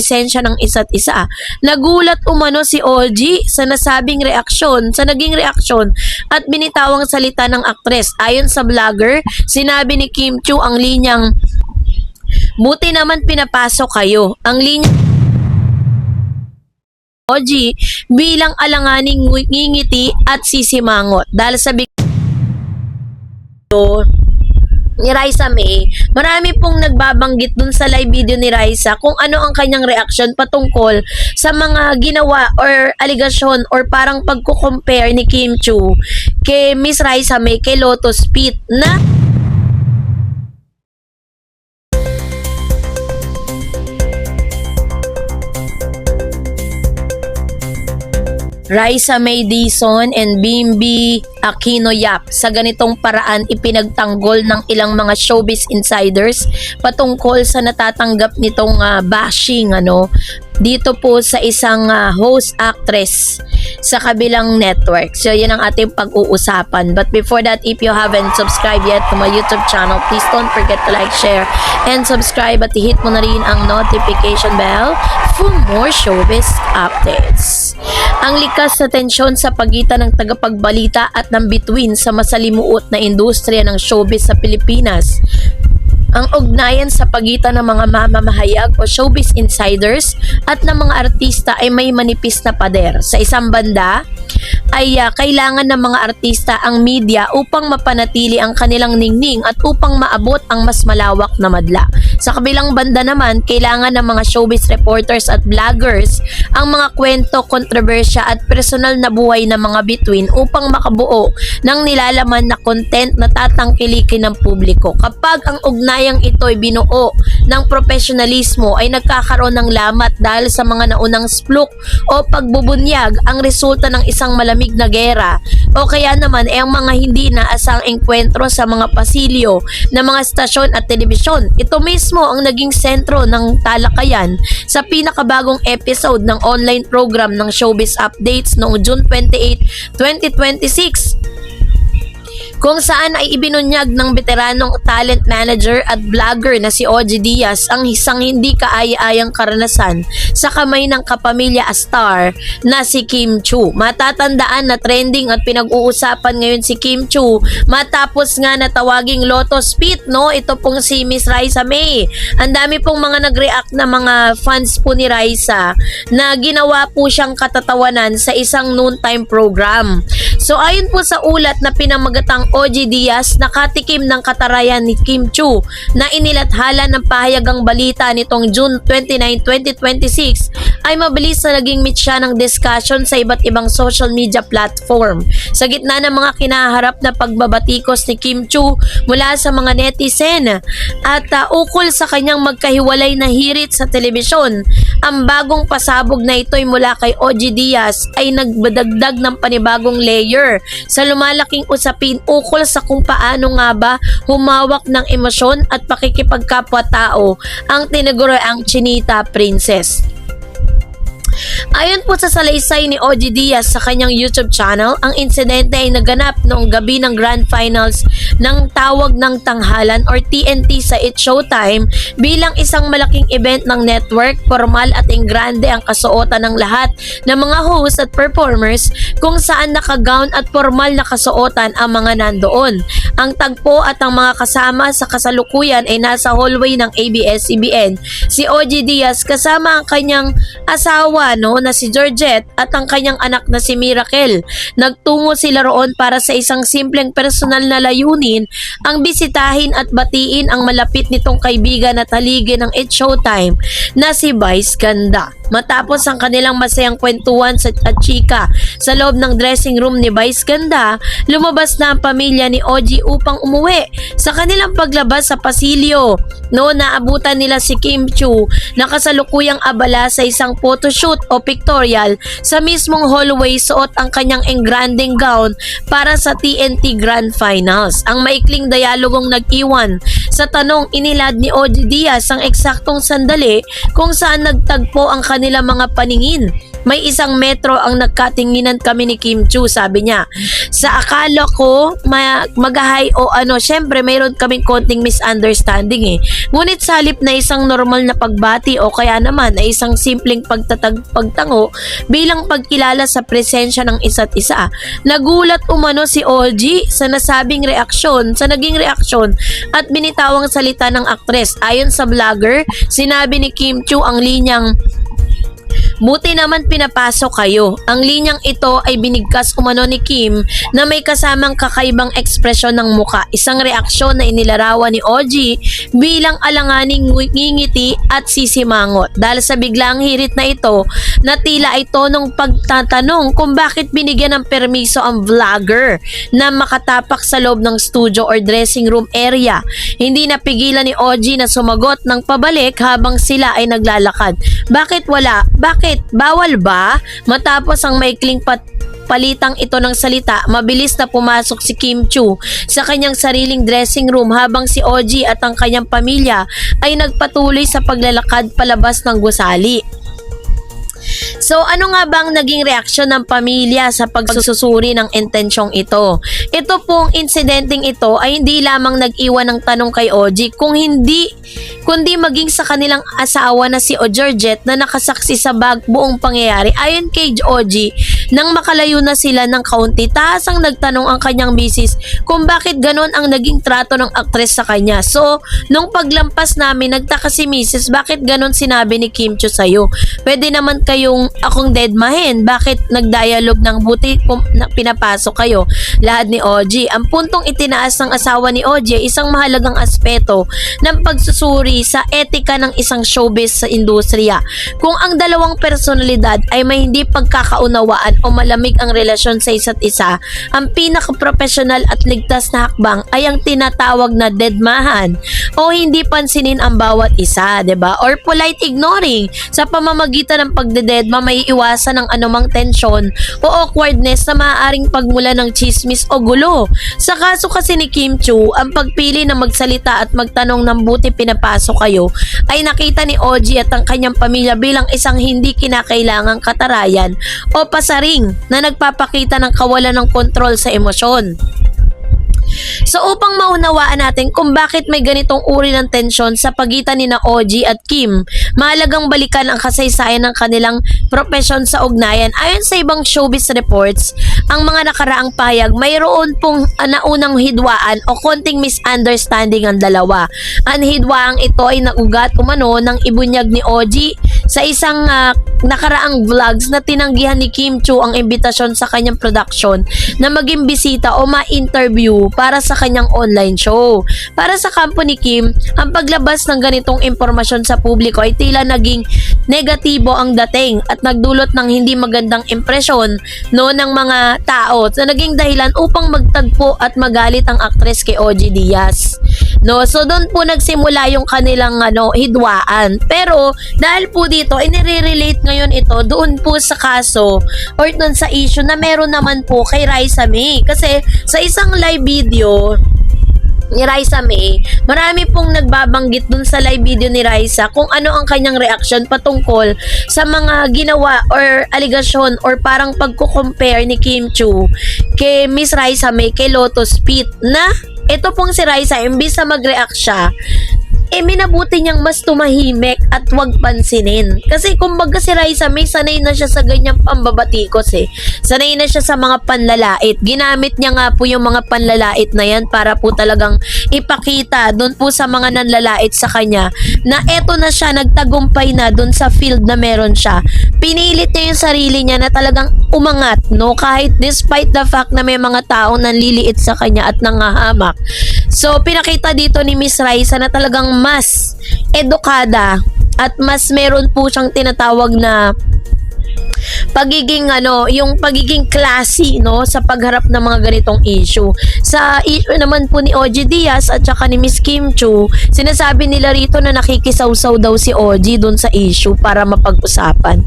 lisensya ng isa't isa. Nagulat umano si OG sa naging reaksyon at binitawang salita ng aktres. Ayon sa vlogger, sinabi ni Kim Chiu ang linyang, "Buti naman pinapasok kayo." Ang linya OG bilang alanganing ngingiti at sisimangot dahil sa ni Raisa May, marami pong nagbabanggit dun sa live video ni Raisa kung ano ang kanyang reaksyon patungkol sa mga ginawa or aligasyon or parang pagko-compare ni Kim Chiu kay Miss Raisa May kay Lotus Pete na Raisa May Dizon and Bimby Aquino Yap. Sa ganitong paraan, ipinagtanggol ng ilang mga showbiz insiders patungkol sa natatanggap nitong bashing dito po sa isang host actress sa kabilang network. So, yan ang ating pag-uusapan. But before that, if you haven't subscribed yet to my YouTube channel, please don't forget to like, share, and subscribe at i-hit mo na rin ang notification bell for more showbiz updates. Ang likas na tensyon sa pagitan ng tagapagbalita at ng bituin sa masalimuot na industriya ng showbiz sa Pilipinas. Ang ugnayan sa pagitan ng mga mamamahayag o showbiz insiders at ng mga artista ay may manipis na pader. Sa isang banda ay kailangan ng mga artista ang media upang mapanatili ang kanilang ningning at upang maabot ang mas malawak na madla. Sa kabilang banda naman, kailangan ng mga showbiz reporters at vloggers ang mga kwento, kontrobersya at personal na buhay ng mga bituin upang makabuo ng nilalaman na content na tatangkilikin ng publiko. Kapag ang ugnayang ito'y binuo ng profesionalismo ay nagkakaroon ng lamat dahil sa mga naunang spluk o pagbubunyag ang resulta ng isang malamig na gera o kaya naman ay ang mga hindi naasang engkwentro sa mga pasilyo ng mga stasyon at telebisyon. Ito mismo ang naging sentro ng talakayan sa pinakabagong episode ng online program ng Showbiz Updates noong June 28, 2026. Kung saan ay ibinunyag ng veteranong talent manager at vlogger na si OG Diaz ang isang hindi kaaya-ayang karanasan sa kamay ng kapamilya star na si Kim Chiu. Matatandaan na trending at pinag-uusapan ngayon si Kim Chiu matapos nga na tawaging Lotus Pete, ito pong si Miss Raisa May. Ang dami pong mga nag-react na mga fans po ni Raisa na ginawa po siyang katatawanan sa isang noontime program. So ayon po sa ulat na pinamagatang OG Diaz, nakatikim ng katarayan ni Kim Chiu na inilathala ng pahayagang balita nitong June 29, 2026 ay mabilis na naging meet siya ng discussion sa iba't ibang social media platform. Sa gitna ng mga kinaharap na pagbabatikos ni Kim Chiu mula sa mga netizen at ukol sa kanyang magkahiwalay na hirit sa telebisyon, ang bagong pasabog na ito'y mula kay OG Diaz ay nagbadagdag ng panibagong layer sa lumalaking usapin ukol sa kung paano nga ba humawak ng emosyon at pakikipagkapwa-tao ang tinaguriang Chinita Princess. Ayon po sa salaysay ni OG Diaz sa kanyang YouTube channel, ang insidente ay naganap noong gabi ng Grand Finals ng Tawag ng Tanghalan or TNT sa It's Showtime bilang isang malaking event ng network. Formal at engrande ang kasuotan ng lahat ng mga hosts at performers kung saan nakagown at formal na kasuotan ang mga nandoon. Ang tagpo at ang mga kasama sa kasalukuyan ay nasa hallway ng ABS-CBN. Si OG Diaz kasama ang kanyang asawa na si Georgette at ang kanyang anak na si Miracle. Nagtungo sila roon para sa isang simpleng personal na layunin, ang bisitahin at batiin ang malapit nitong kaibigan at haligi ng It's Showtime na si Vice Ganda. Matapos ang kanilang masayang kwentuhan at chika sa loob ng dressing room ni Vice Ganda, lumabas na ang pamilya ni OG upang umuwi. Sa kanilang paglabas sa pasilyo, naabutan nila si Kim Chiu na kasalukuyang abala sa isang photoshoot o pictorial sa mismong hallway. Suot ang kanyang engranding gown para sa TNT Grand Finals. Ang maikling dialogong nag-iwan sa tanong inilad ni OG Diaz ang eksaktong sandali kung saan nagtagpo ang kanilang mga paningin. May 1 metro ang nagkatinginan kami ni Kim Chu, sabi niya. Sa akala ko, mag-hi o syempre mayroon kaming konting misunderstanding eh. Ngunit sa halip na isang normal na pagbati o kaya naman ay isang simpleng pagtango bilang pagkilala sa presensya ng isa't isa. Nagulat umano si OG sa naging reaksyon at binitawang salita ng aktres. Ayon sa vlogger, sinabi ni Kim Chu ang linyang, "Buti naman pinapasok kayo." Ang linyang ito ay binigkas umano ni Kim na may kasamang kakaibang ekspresyon ng muka. Isang reaksyon na inilarawan ni OG bilang alanganing ngingiti at sisimangot. Dahil sa biglang hirit na ito, na tila ay tonong pagtatanong kung bakit binigyan ng permiso ang vlogger na makatapak sa loob ng studio or dressing room area. Hindi napigilan ni OG na sumagot ng pabalik habang sila ay naglalakad. Bakit wala? Bakit? Bawal ba? Matapos ang maikling palitang ito ng salita, mabilis na pumasok si Kim Chu sa kanyang sariling dressing room habang si OG at ang kanyang pamilya ay nagpatuloy sa paglalakad palabas ng gusali. So ano nga bang naging reaksyon ng pamilya sa pagsusuri ng intensyong ito? Ito pong insidenteng ito ay hindi lamang nag-iwan ng tanong kay OG kundi maging sa kanilang asawa na si Georgette na nakasaksi sa buong pangyayari. Ayon kay OG, nang makalayo na sila ng kaunti, taas ang nagtanong ang kanyang misis kung bakit ganon ang naging trato ng aktres sa kanya. So, nung paglampas namin, nagtaka si misis, bakit ganon sinabi ni Kim Chu sa'yo? Pwede naman kayong akong deadmahin. Bakit nagdialog ng buti kung pinapasok kayo? Lahat ni OG. Ang puntong itinaas ng asawa ni OG ay isang mahalagang aspeto ng pagsusuri sa etika ng isang showbiz sa industriya. Kung ang dalawang personalidad ay may hindi pagkakaunawaan o malamig ang relasyon sa isa't isa, ang pinaka-professional at ligtas na hakbang ay ang tinatawag na deadmahan o hindi pansinin ang bawat isa, 'di ba? Or polite ignoring. Sa pamamagitan ng pagdededma, may iwasan ng anumang tensyon o awkwardness na maaaring pagmula ng chismis o gulo. Sa kaso kasi ni Kim Chu, ang pagpili na magsalita at magtanong ng buti pinapasok kayo ay nakita ni OG at ang kanyang pamilya bilang isang hindi kinakailangang katarayan o pasaring na nagpapakita ng kawalan ng kontrol sa emosyon. So upang maunawaan natin kung bakit may ganitong uri ng tensyon sa pagitan ni na OG at Kim, mahalagang balikan ang kasaysayan ng kanilang propesyon sa ugnayan. Ayon sa ibang showbiz reports, ang mga nakaraang pahayag, mayroon pong naunang hidwaan o konting misunderstanding ang dalawa. Ang hidwaang ito ay naugat umano ng ibunyag ni OG sa isang nakaraang vlogs na tinanggihan ni Kim Chu ang imbitasyon sa kanyang production na maging bisita o ma-interview para sa kanyang online show. Para sa kampo ni Kim, ang paglabas ng ganitong impormasyon sa publiko ay tila naging negatibo ang dating at nagdulot ng hindi magandang impresyon ng mga tao na naging dahilan upang magtagpo at magalit ang aktres kay OG Diaz. So doon po nagsimula yung kanilang hidwaan. Pero dahil po dito, inire-relate ngayon ito doon po sa kaso or doon sa issue na meron naman po kay Raisa May. Kasi sa isang live video ni Raisa May, marami pong nagbabanggit dun sa live video ni Raisa kung ano ang kanyang reaction patungkol sa mga ginawa or aligasyon or parang pagko-compare ni Kim Chu kay Miss Raisa May kay Lotus Pit na ito pong si Raisa, imbis na mag-react siya, minabuti niyang mas tumahimik at wag pansinin. Kasi kumbaga si Raisa May sanay na siya sa ganyang pambabatikos eh. Sanay na siya sa mga panlalait. Ginamit niya nga po yung mga panlalait na yan para po talagang ipakita doon po sa mga nanlalait sa kanya na eto na siya, nagtagumpay na doon sa field na meron siya. Pinilit niya yung sarili niya na talagang umangat, kahit despite the fact na may mga taong nanliliit sa kanya at nangahamak. So pinakita dito ni Miss Raisa na talagang mas edukada at mas meron po siyang tinatawag na pagiging yung pagiging classy sa pagharap ng mga ganitong issue. Sa issue naman po ni OG Diaz at saka ni Miss Kim Chu, sinasabi nila rito na nakikisawsaw daw si OG doon sa issue para mapag-usapan.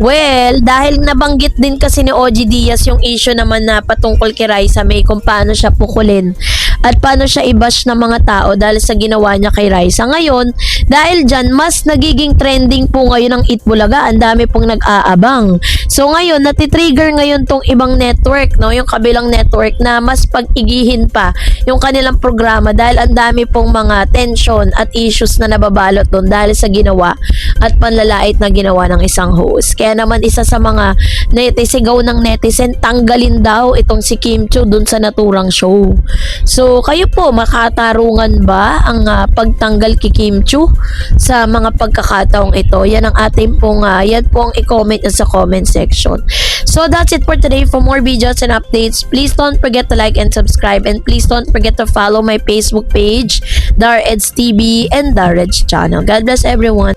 Well, dahil nabanggit din kasi ni OG Diaz yung issue naman na patungkol kay Raisa May kung paano siya pukulin at paano siya i-bash ng mga tao dahil sa ginawa niya kay Raisa. Ngayon, dahil dyan, mas nagiging trending po ngayon ang Itbulaga. Ang dami pong nag-aabang. So ngayon, natitrigger ngayon tong ibang network, no? Yung kabilang network na mas pag-igihin pa yung kanilang programa dahil ang dami pong mga tension at issues na nababalot doon dahil sa ginawa at panlalait na ginawa ng isang host. Kaya naman isa sa mga sigaw ng netizen, tanggalin daw itong si Kim Chiu dun sa naturang show. So kayo po, makatarungan ba ang pagtanggal kay Kim Chiu sa mga pagkakataong ito? Yan ang ating pong yan po ang i-comment sa comment section. So that's it for today. For more videos and updates, please don't forget to like and subscribe, and please don't forget to follow my Facebook page, Dar Eds TV and Dar Eds channel. God bless everyone.